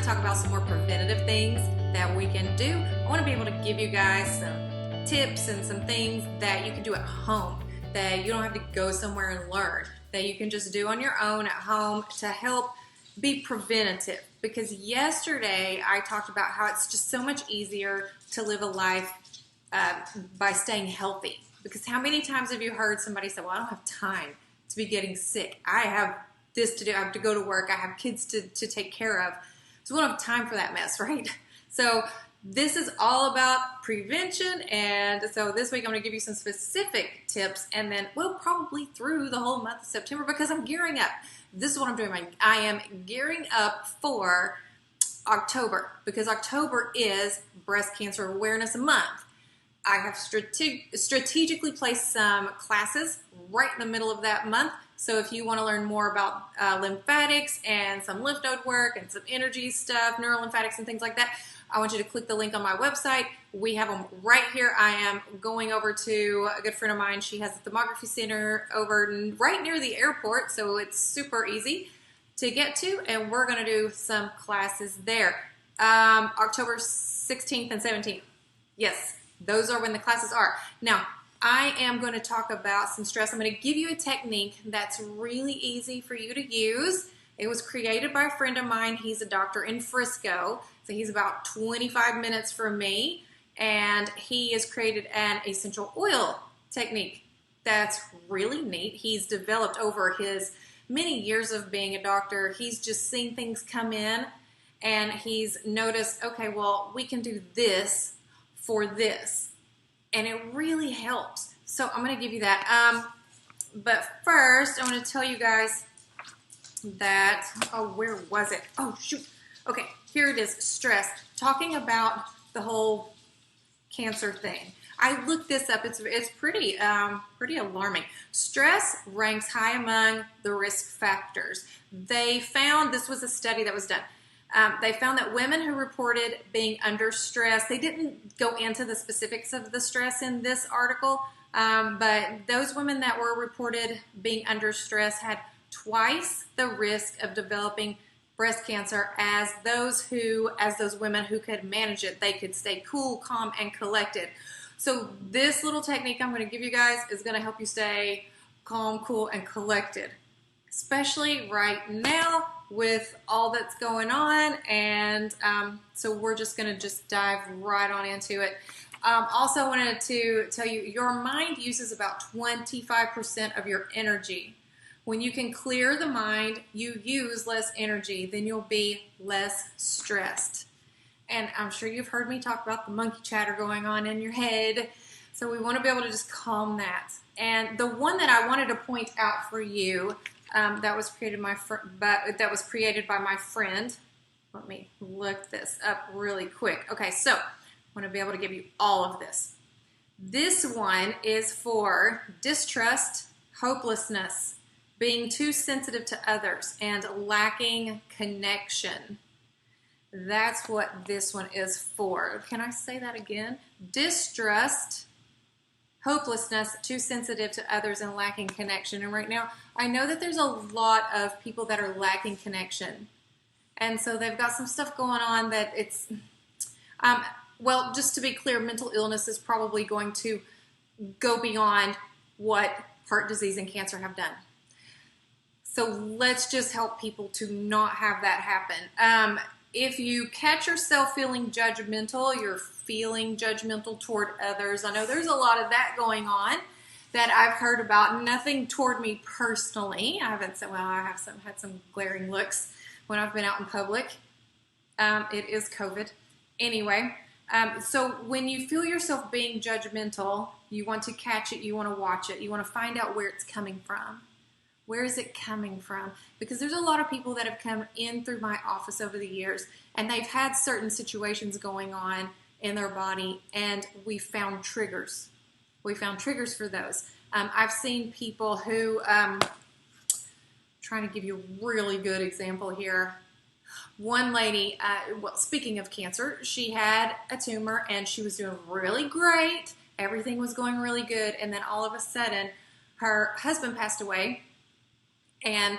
talk about some more preventative things that we can do. I want to be able to give you guys some tips and some things that you can do at home, that you don't have to go somewhere and learn, that you can just do on your own at home to help be preventative. Because yesterday I talked about how it's just so much easier to live a life by staying healthy. Because how many times have you heard somebody say, well, I don't have time to be getting sick. I have this to do. I have to go to work. I have kids to take care of. So we don't have time for that mess, right? So this is all about prevention. And so this week I'm going to give you some specific tips, and then we'll probably through the whole month of September, because I'm gearing up. This is what I'm doing. I am gearing up for October, because October is Breast Cancer Awareness Month. I have strategically placed some classes right in the middle of that month. So if you want to learn more about lymphatics and some lymph node work and some energy stuff, neurolymphatics and things like that, I want you to click the link on my website. We have them right here. I am going over to a good friend of mine. She has a thermography center over right near the airport, so it's super easy to get to, and we're going to do some classes there. October 16th and 17th. Yes, those are when the classes are. Now, I am going to talk about some stress. I'm going to give you a technique that's really easy for you to use. It was created by a friend of mine. He's a doctor in Frisco, so he's about 25 minutes from me, and he has created an essential oil technique that's really neat. He's developed over his many years of being a doctor. He's just seen things come in, and he's noticed, okay, well, we can do this for this. And it really helps. So I'm going to give you that. But first, I want to tell you guys that, oh, where was it? Oh, shoot. Okay, here it is, stress. Talking about the whole cancer thing. I looked this up. It's pretty alarming. Stress ranks high among the risk factors. They found, this was a study that was done, they found that women who reported being under stress, they didn't go into the specifics of the stress in this article, but those women that were reported being under stress had twice the risk of developing breast cancer as those women who could manage it. They could stay cool, calm, and collected. So this little technique I'm going to give you guys is going to help you stay calm, cool, and collected, especially right now with all that's going on. And so we're just going to dive right on into it. Also, I wanted to tell you, your mind uses about 25% of your energy. When you can clear the mind, you use less energy, then you'll be less stressed. And I'm sure you've heard me talk about the monkey chatter going on in your head. So we want to be able to just calm that. And the one that I wanted to point out for you, that was created by my friend. Let me look this up really quick. Okay, so I want to be able to give you all of this. This one is for distrust, hopelessness, being too sensitive to others, and lacking connection. That's what this one is for. Can I say that again? Distrust, hopelessness, too sensitive to others, and lacking connection. And right now, I know that there's a lot of people that are lacking connection. And so they've got some stuff going on that it's, well, just to be clear, mental illness is probably going to go beyond what heart disease and cancer have done. So let's just help people to not have that happen. If you catch yourself feeling judgmental, you're feeling judgmental toward others. I know there's a lot of that going on that I've heard about. Nothing toward me personally. I have had some glaring looks when I've been out in public. It is COVID. Anyway, so when you feel yourself being judgmental, you want to catch it, you want to watch it, you want to find out where it's coming from. Where is it coming from? Because there's a lot of people that have come in through my office over the years, and they've had certain situations going on in their body, and we found triggers. We found triggers for those. I've seen people who, trying to give you a really good example here. One lady, well, speaking of cancer, she had a tumor, and she was doing really great. Everything was going really good, and then all of a sudden, her husband passed away. And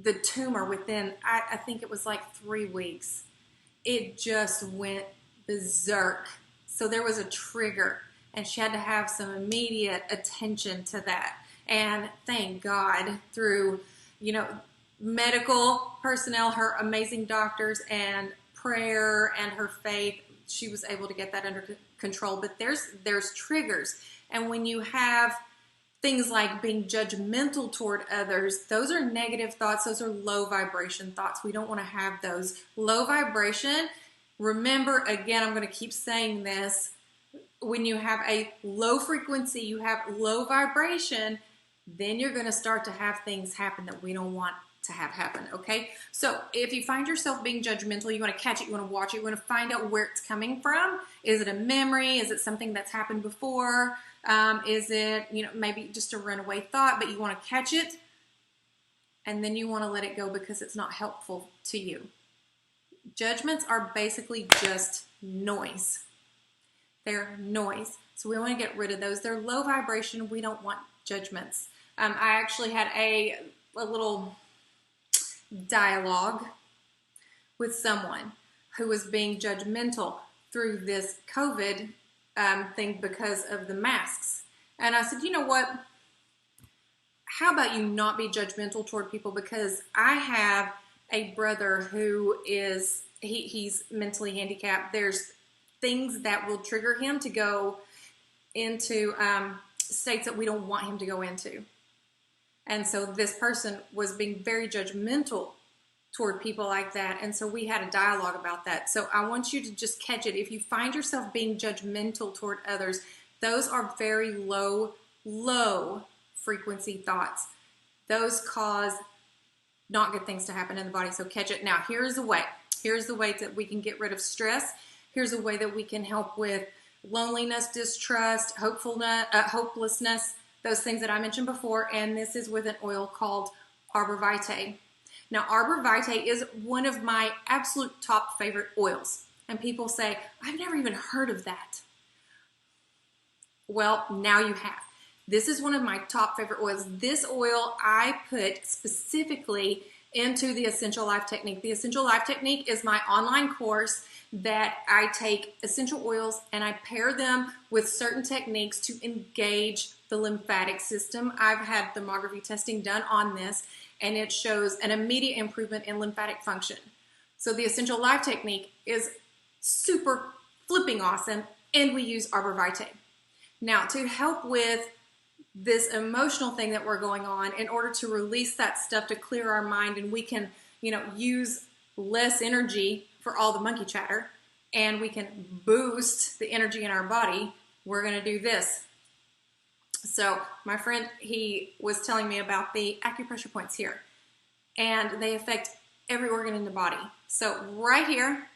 the tumor within, I think it was like 3 weeks. It just went berserk. So there was a trigger, and she had to have some immediate attention to that. And thank God, through, you know, medical personnel, her amazing doctors, and prayer and her faith, she was able to get that under control. But there's triggers, and when you have things like being judgmental toward others, those are negative thoughts. Those are low vibration thoughts. We don't want to have those. Low vibration, remember, again, I'm going to keep saying this, when you have a low frequency, you have low vibration, then you're going to start to have things happen that we don't want to have happen, okay? So if you find yourself being judgmental, you want to catch it, you want to watch it, you want to find out where it's coming from. Is it a memory? Is it something that's happened before? Is it, you know, maybe just a runaway thought, but you want to catch it, and then you want to let it go because it's not helpful to you. Judgments are basically just noise. They're noise. So we want to get rid of those. They're low vibration. We don't want judgments. I actually had a little dialogue with someone who was being judgmental through this COVID thing because of the masks. And I said, you know what? How about you not be judgmental toward people? Because I have a brother who is, he's mentally handicapped. There's things that will trigger him to go into states that we don't want him to go into. And so this person was being very judgmental toward people like that. And so we had a dialogue about that. So I want you to just catch it. If you find yourself being judgmental toward others, those are very low frequency thoughts. Those cause not good things to happen in the body. So catch it. Now, here's the way. Here's the way that we can get rid of stress. Here's a way that we can help with loneliness, distrust, hopelessness, those things that I mentioned before. And this is with an oil called Arborvitae. Now, Arborvitae is one of my absolute top favorite oils. And people say, I've never even heard of that. Well, now you have. This is one of my top favorite oils. This oil I put specifically into the Essential Life Technique. The Essential Life Technique is my online course that I take essential oils and I pair them with certain techniques to engage the lymphatic system. I've had thermography testing done on this, and it shows an immediate improvement in lymphatic function. So the Essential Life Technique is super flipping awesome, and we use Arborvitae. Now, to help with this emotional thing that we're going on, in order to release that stuff, to clear our mind, and we can, use less energy for all the monkey chatter, and we can boost the energy in our body, we're going to do this. So my friend, he was telling me about the acupressure points here, and they affect every organ in the body. So right here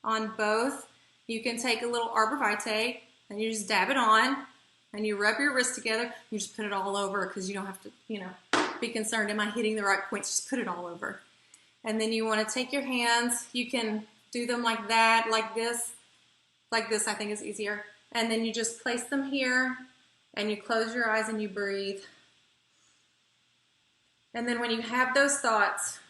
on both, you can take a little Arborvitae and you just dab it on, and you rub your wrists together. You just put it all over, because you don't have to, be concerned, am I hitting the right points? Just put it all over. And then you want to take your hands. You can do them like that, like this. Like this, I think, is easier. And then you just place them here, and you close your eyes and you breathe. And then when you have those thoughts,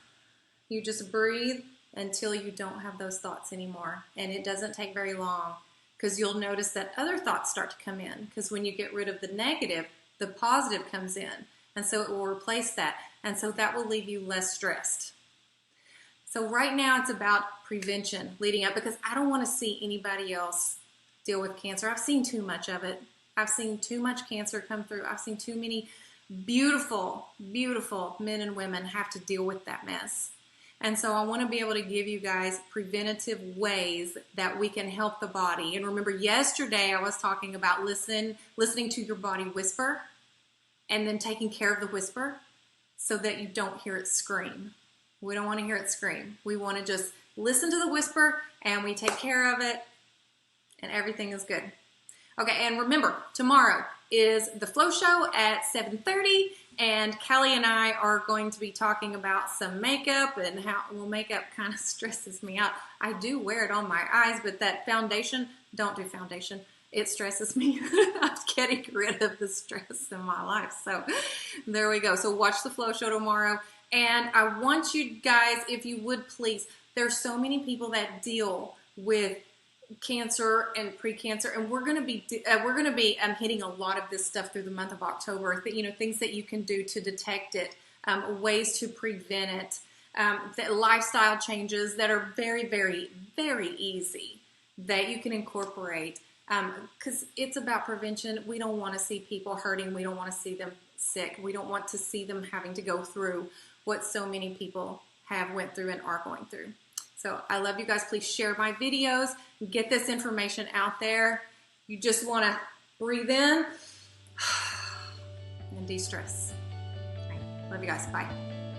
you just breathe until you don't have those thoughts anymore. And it doesn't take very long, because you'll notice that other thoughts start to come in. Because when you get rid of the negative, the positive comes in. And so it will replace that. And so that will leave you less stressed. So right now it's about prevention leading up, because I don't want to see anybody else deal with cancer. I've seen too much of it. I've seen too much cancer come through. I've seen too many beautiful, beautiful men and women have to deal with that mess. And so I want to be able to give you guys preventative ways that we can help the body. And remember, yesterday I was talking about listening to your body whisper, and then taking care of the whisper so that you don't hear it scream. We don't want to hear it scream. We want to just listen to the whisper, and we take care of it, and everything is good. Okay, and remember, tomorrow is the Flow Show at 7:30, and Callie and I are going to be talking about some makeup, and how, well, makeup kind of stresses me out. I do wear it on my eyes, but that foundation, don't do foundation. It stresses me. I'm getting rid of the stress in my life. So there we go. So watch the Flow Show tomorrow. And I want you guys, if you would please, there's so many people that deal with cancer and pre-cancer, and we're going to be hitting a lot of this stuff through the month of October. You know, things that you can do to detect it, ways to prevent it, the lifestyle changes that are very, very, very easy that you can incorporate, because it's about prevention. We don't want to see people hurting. We don't want to see them sick. We don't want to see them having to go through what so many people have went through and are going through. So I love you guys. Please share my videos. Get this information out there. You just want to breathe in and de-stress. Right. Love you guys. Bye.